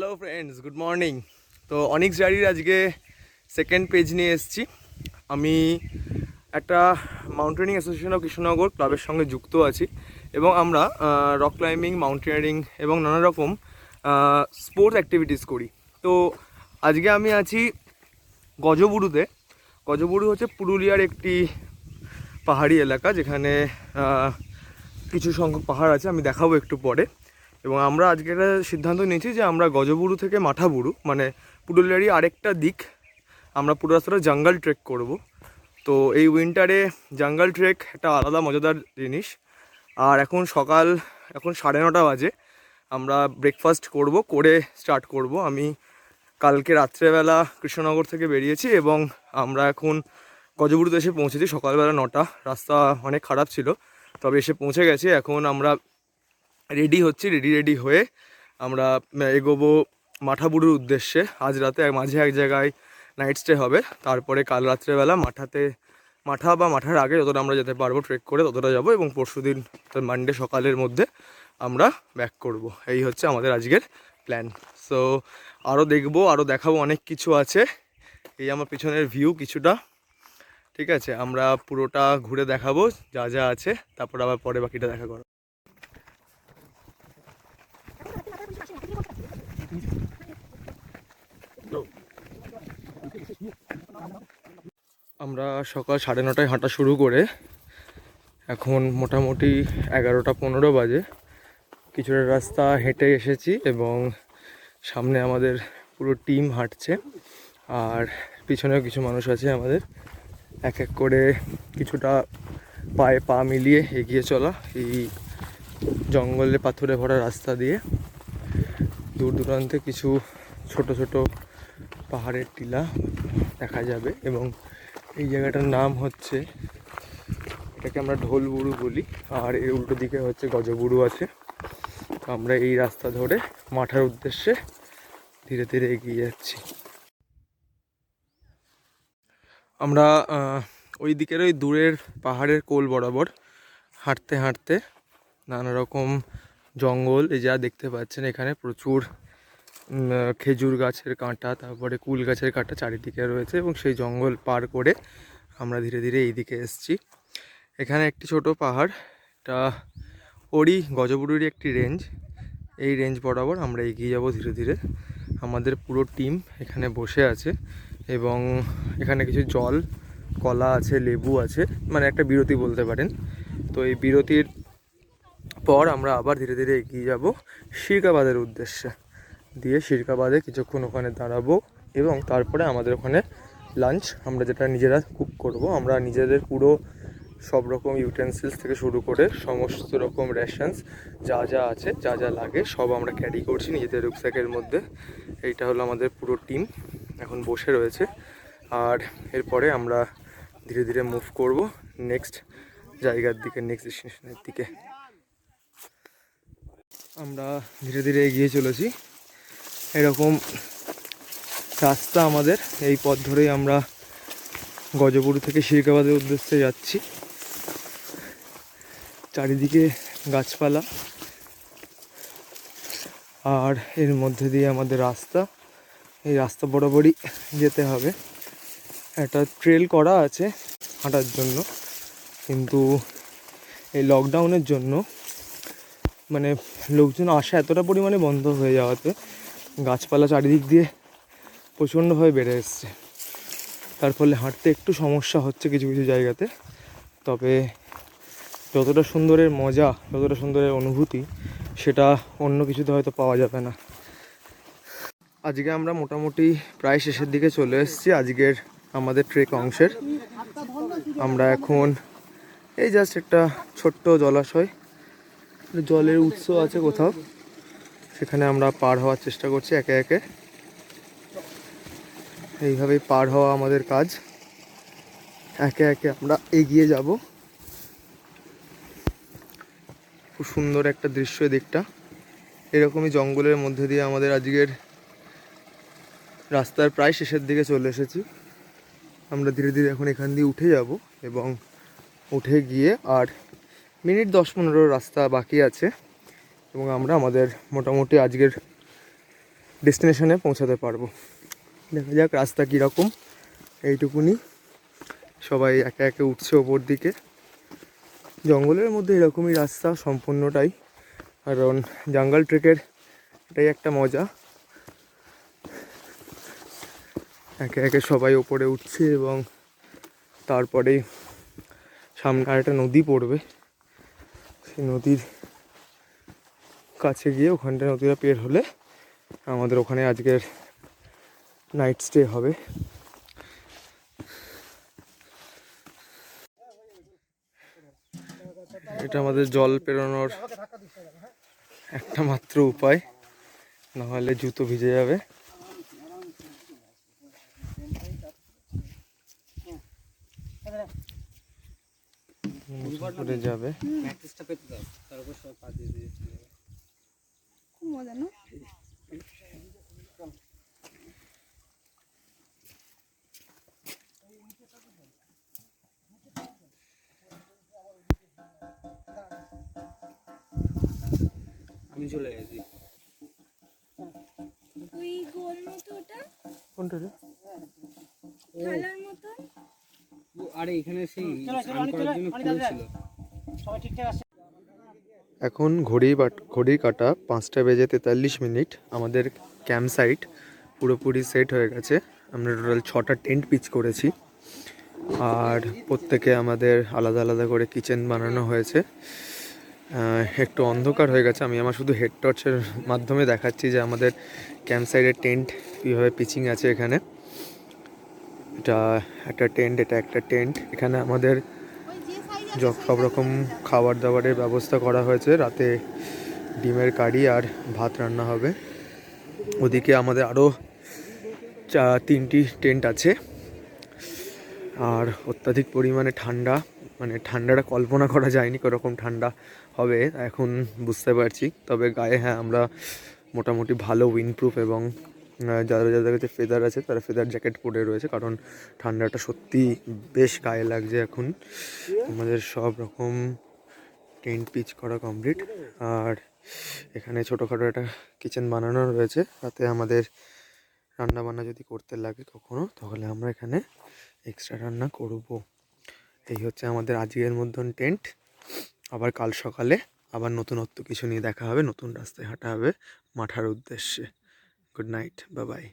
Hello friends, good morning. তো onyx ডায়েরির আজকে সেকেন্ড পেজ নিয়ে এসেছি। আমি একটা মাউন্টেনিং অ্যাসোসিয়েশন অফ কৃষ্ণনগর ক্লাবের সঙ্গে যুক্ত আছি এবং আমরা রক ক্লাইম্বিং, মাউন্টেনিয়ারিং এবং নানা রকম স্পোর্টস অ্যাক্টিভিটিস করি। তো আজকে আমি আছি গজবুরুতে। গজবুরু হচ্ছে পুরুলিয়ার একটি পাহাড়ি এলাকা, যেখানে কিছু সংখ্যক পাহাড় আছে, আমি দেখাবো একটু পরে। এবং আমরা আজকে একটা সিদ্ধান্ত নিয়েছি যে আমরা গজবুরু থেকে মাঠাবুরু, মানে পুরুলিয়ারই আরেকটা দিক, আমরা পুরো রাস্তাটা জঙ্গল ট্রেক করব। তো এই উইন্টারে জঙ্গল ট্রেক একটা আলাদা মজাদার জিনিস। আর এখন সকাল 9:30 বাজে। আমরা ব্রেকফাস্ট করে স্টার্ট করব। আমি কালকে রাত্রেবেলা কৃষ্ণনগর থেকে বেরিয়েছি এবং আমরা এখন গজবুরুতে এসে পৌঁছেছি সকালবেলা 9টা। রাস্তা অনেক খারাপ ছিল, তবে এসে পৌঁছে গেছি। এখন আমরা রেডি হয়ে আমরা এগোবো মাঠাবুরুর উদ্দেশ্যে। আজ রাতে মাঝে এক জায়গায় নাইট স্টে হবে, তারপরে কাল রাত্রেবেলা মাঠার আগে যতটা আমরা যেতে পারবো ট্রেক করে ততটা যাবো, এবং পরশুদিন মানডে সকালের মধ্যে আমরা ব্যাক করব। এই হচ্ছে আমাদের আজকের প্ল্যান। সো আরও দেখাবো, অনেক কিছু আছে। এই আমার পিছনের ভিউ কিছুটা, ঠিক আছে? আমরা পুরোটা ঘুরে দেখাবো যা যা আছে, তারপর আবার পরে বাকিটা দেখা করো। আমরা সকাল 9:30 হাঁটা শুরু করে এখন মোটামুটি 11:15 বাজে। কিছুটা রাস্তা হেঁটে এসেছি এবং সামনে আমাদের পুরো টিম হাঁটছে, আর পিছনেও কিছু মানুষ আছে আমাদের। এক এক করে কিছুটা পায়ে পা মিলিয়ে এগিয়ে চলা এই জঙ্গলে পাথরে ভরা রাস্তা দিয়ে। দূর দূরান্তে কিছু ছোট ছোট পাহাড়ের টিলা দেখা যাবে, এবং এই জায়গাটার নাম হচ্ছে, এটাকে আমরা ঢোলবুরু বলি, আর এর উল্টো দিকে হচ্ছে গজবুরু আছে। তো আমরা এই রাস্তা ধরে মাঠার উদ্দেশ্যে ধীরে ধীরে এগিয়ে যাচ্ছি। আমরা ওই দিকের ওই দূরের পাহাড়ের কোল বরাবর হাঁটতে হাঁটতে নানা রকম জঙ্গল, এই যা দেখতে পাচ্ছেন এখানে প্রচুর খেজুর গাছের কাঁটা, তারপরে কুল গাছের কাঁটা চারিদিকে রয়েছে, এবং সেই জঙ্গল পার করে আমরা ধীরে ধীরে এই দিকে এসেছি। এখানে একটি ছোট পাহাড়, এটা গজবুরুরই একটি রেঞ্জ। এই রেঞ্জ বরাবর আমরা এগিয়ে যাব ধীরে ধীরে। আমাদের পুরো টিম এখানে বসে আছে, এবং এখানে কিছু জল, কলা আছে, লেবু আছে, মানে একটা বিরতি বলতে পারেন। তো এই বিরতির পর আমরা আবার ধীরে ধীরে এগিয়ে যাব শিরকাবাদের উদ্দেশ্যে। দিয়ে শিরকাবাদে কিছুক্ষণ ওখানে দাঁড়াবো, এবং তারপরে আমাদের ওখানে লাঞ্চ, আমরা যেটা নিজেরা কুক করব। আমরা নিজেদের পুরো সব রকম ইউটেন্সিলস থেকে শুরু করে সমস্ত রকম রেশনস যা যা আছে, যা যা লাগে, সব আমরা ক্যারি করছি নিজেদের রুকস্যাকের মধ্যে। এইটা হলো আমাদের পুরো টিম এখন বসে রয়েছে। আর এরপরে আমরা ধীরে ধীরে মুভ করব নেক্সট জায়গার দিকে, নেক্সট ডেস্টিনেশনের দিকে। আমরা ধীরে ধীরে এগিয়ে চলেছি। এরকম রাস্তা আমাদের, এই পথ ধরেই আমরা গজবুরু থেকে শিরকাবাদের উদ্দেশ্যে যাচ্ছি। চারিদিকে গাছপালা, আর এর মধ্যে দিয়ে আমাদের রাস্তা। এই রাস্তা বরাবরই যেতে হবে। একটা ট্রেল করা আছে হাঁটার জন্য, কিন্তু এই লকডাউনের জন্য মানে লোকজন আসা এতটা পরিমাণে বন্ধ হয়ে যাওয়াতে গাছপালা চারিদিক দিয়ে প্রচণ্ডভাবে বেড়ে এসছে। তার ফলে হাঁটতে একটু সমস্যা হচ্ছে কিছু কিছু জায়গাতে। তবে যতটা সুন্দরের মজা, যতটা সুন্দরের অনুভূতি, সেটা অন্য কিছুতে হয়তো পাওয়া যাবে না। আজকে আমরা মোটামুটি প্রায় শেষের দিকে চলে এসেছি আজকের আমাদের ট্রেক অংশের। আমরা এখন এই জাস্ট একটা ছোট্ট জলাশয়, জলের উৎস আছে কোথাও, সেখানে আমরা পার হওয়ার চেষ্টা করছি একে একে। এইভাবেই পার হওয়া আমাদের কাজ। একে একে আমরা এগিয়ে যাব। খুব সুন্দর একটা দৃশ্য দিকটা। এরকমই জঙ্গলের মধ্যে দিয়ে আমাদের আজকের রাস্তার প্রায় শেষের দিকে চলে এসেছি। আমরা ধীরে ধীরে এখন এখান দিয়ে উঠে যাব, এবং উঠে গিয়ে আর মিনিট 10-15 রাস্তা বাকি আছে, এবং আমরা আমাদের মোটামুটি আজকের ডেস্টিনেশনে পৌঁছাতে পারবো। দেখা যাক রাস্তা কীরকম, এইটুকুনি। সবাই একে একে উঠছে ওপর দিকে। জঙ্গলের মধ্যে এরকমই রাস্তা সম্পূর্ণটাই, কারণ জঙ্গল ট্রেকের এটাই একটা মজা। একে একে সবাই ওপরে উঠছে এবং তারপরে সামনে আর একটা নদী পড়বে। সেই নদীর কাছে গিয়ে ওখানটা নদীটা পের হলে আমাদের ওখানে আজকের নাইট স্টে হবে। এটা আমাদের জল পেরোনোর একটা মাত্র উপায়, নাহলে জুতো ভিজে যাবে। যাবে মজা না। আমি চলে গেছি। ওই গোল মতো ওটা কোনটা রে? খেলার মতো। আরে এখানে সেই স্নান করার জন্য পুল ছিল। সবাই ঠিকঠাক আছে। এখন ঘড়ি কাটা 5:43। আমাদের ক্যাম্প সাইট পুরোপুরি সেট হয়ে গেছে। আমরা টোটাল 6টা টেন্ট পিচ করেছি, আর প্রত্যেকে আমাদের আলাদা আলাদা করে কিচেন বানানো হয়েছে। একটু অন্ধকার হয়ে গেছে, আমি আমার শুধু হেড টর্চের মাধ্যমে দেখাচ্ছি যে আমাদের ক্যাম্প সাইডের টেন্ট কীভাবে পিচিং আছে। এখানে এটা একটা টেন্ট, এটা একটা টেন্ট। এখানে আমাদের সব রকম খাবার দাবারের ব্যবস্থা করা হয়েছে। রাতে ডিমের কারি আর ভাত রান্না হবে। ওদিকে আমাদের আরও 3টি টেন্ট আছে। আর অত্যাধিক পরিমাণে ঠান্ডা, মানে ঠান্ডাটা কল্পনা করা যায়নি কীরকম ঠান্ডা হবে এখন বুঝতে পারছি। তবে গায়ে হ্যাঁ আমরা মোটামুটি ভালো উইন্ডপ্রুফ এবং যাদের কাছে ফেদার আছে তারা ফেদার জ্যাকেট পরে রয়েছে, কারণ ঠান্ডাটা সত্যি বেশ গায়ে লাগছে এখন। আমাদের সব রকম টেন্ট পিচ করা কমপ্লিট, আর এখানে ছোটোখাটো একটা কিচেন বানানো রয়েছে, তাতে আমাদের রান্না বান্না যদি করতে লাগে কখনো তাহলে আমরা এখানে এক্সট্রা রান্না করব। এই হচ্ছে আমাদের আজকের মতন টেন্ট। আবার কাল সকালে আবার নতুনত্ব কিছু নিয়ে দেখা হবে, নতুন রাস্তায় হাঁটা হবে মাঠার উদ্দেশ্যে। Good night, bye bye.